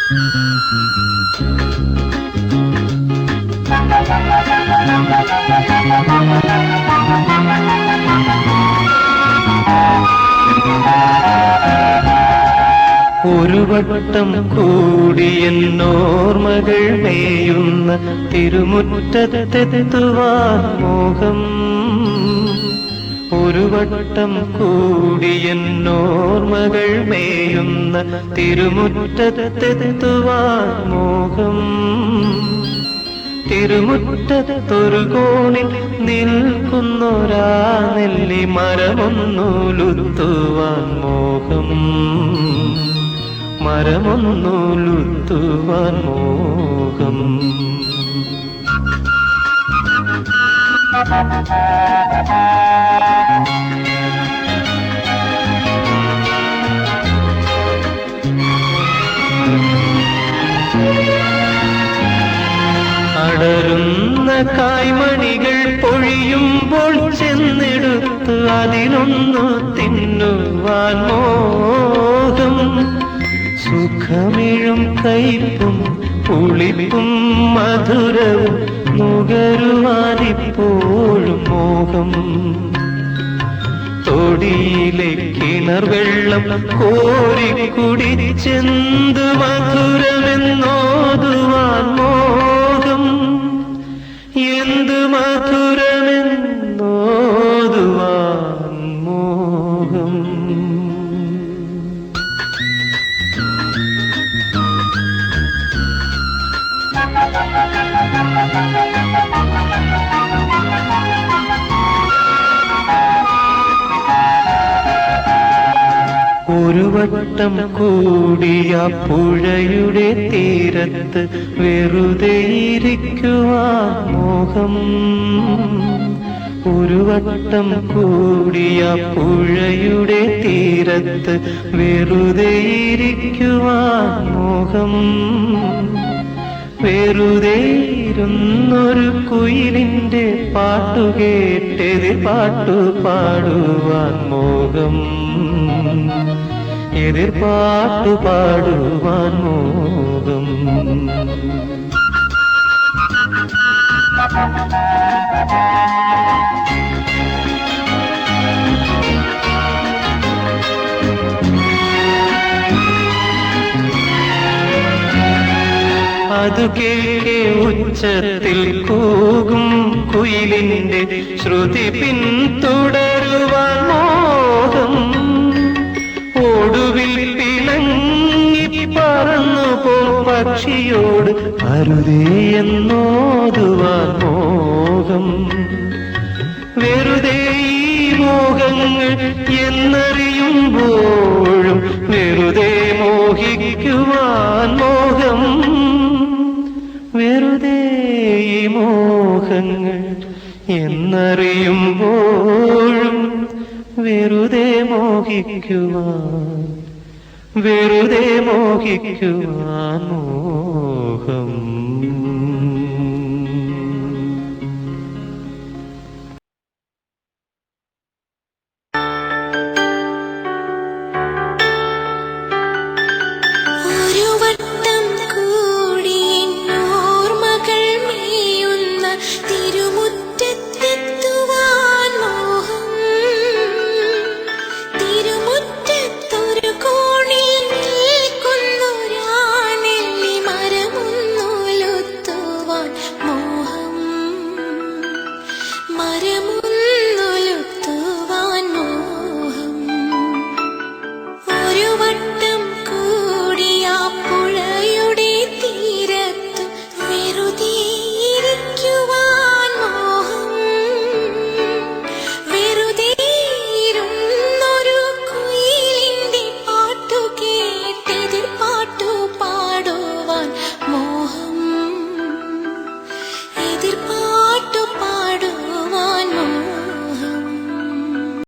ഒരു വട്ടം കൂടിയെന്നോർമകൾ മേയുന്ന തിരുമുറ്റത്തെത്തുവാൻ മോഹം. ഒരു വട്ടം കൂടിയെന്നോർമകൾ മേയുന്ന തിരുമുറ്റത്തെത്തുവാൻ മോഹം. തിരുമുറ്റത്തൊരു കോണിൽ നിൽക്കുന്നൊരാ നെല്ലി മരമൊന്നുലുത്തുവാൻ മോഹം. മരമൊന്നുലുത്തുവാൻ മോഹം. അടരുന്ന കായ്മണികൾ പൊഴിയുമ്പോൾ ചെന്നെടുത്ത് അതിനൊന്നു തിന്നുവാൻ മോഹം. സുഖമിഴും കയ്പും പുളിപ്പും മധുരവും നുകരുവാനിപ്പോഴും മോഹം. തൊടിയിലെ കിണർ വെള്ളം കോരി കുടിച്ചെന്ത് മധുരമെന്നോതുവാൻ മോഹം. എന്ത് മധുരമെന്നോതുവാൻ മോഹം. ഒരു വട്ടം കൂടിയ പുഴയുടെ തീരത്ത് വെറുതെ ഇരിക്കുവാൻ മോഹം. ഒരു വട്ടം കൂടിയ പുഴയുടെ തീരത്ത് വെറുതെ ഇരിക്കുവാൻ മോഹം. വെറുതെ ഇരുന്നൊരു കുയിലിന്റെ പാട്ടുകേട്ടെതിർ പാട്ടു പാടുവാൻ മോഹം. എതിർ പാട്ടു പാടുവാൻ മോഹം. അതു കേൾക്കെ ഉച്ചത്തിൽ കൂകും കുയിലിന്റെ ശ്രുതി പിന്തുടരുവാൻ മോഹം. ഒടുവിൽ പിണങ്ങി പറന്നു പോ പക്ഷിയോട് അരുതേ എന്നോതുവാൻ മോഹം. വെറുതെ ഈ മോഹങ്ങൾ എന്നറിയുമ്പോഴും വെറുതെ മോഹിക്കുവാൻ മോഹം. വെറുതെ ഈ മോഹങ്ങൾ എന്നറിയുമ്പോഴും വെറുതെ മോഹിക്കുവാൻ വെറുതെ മോഹിക്കുവാൻ മോഹം. മര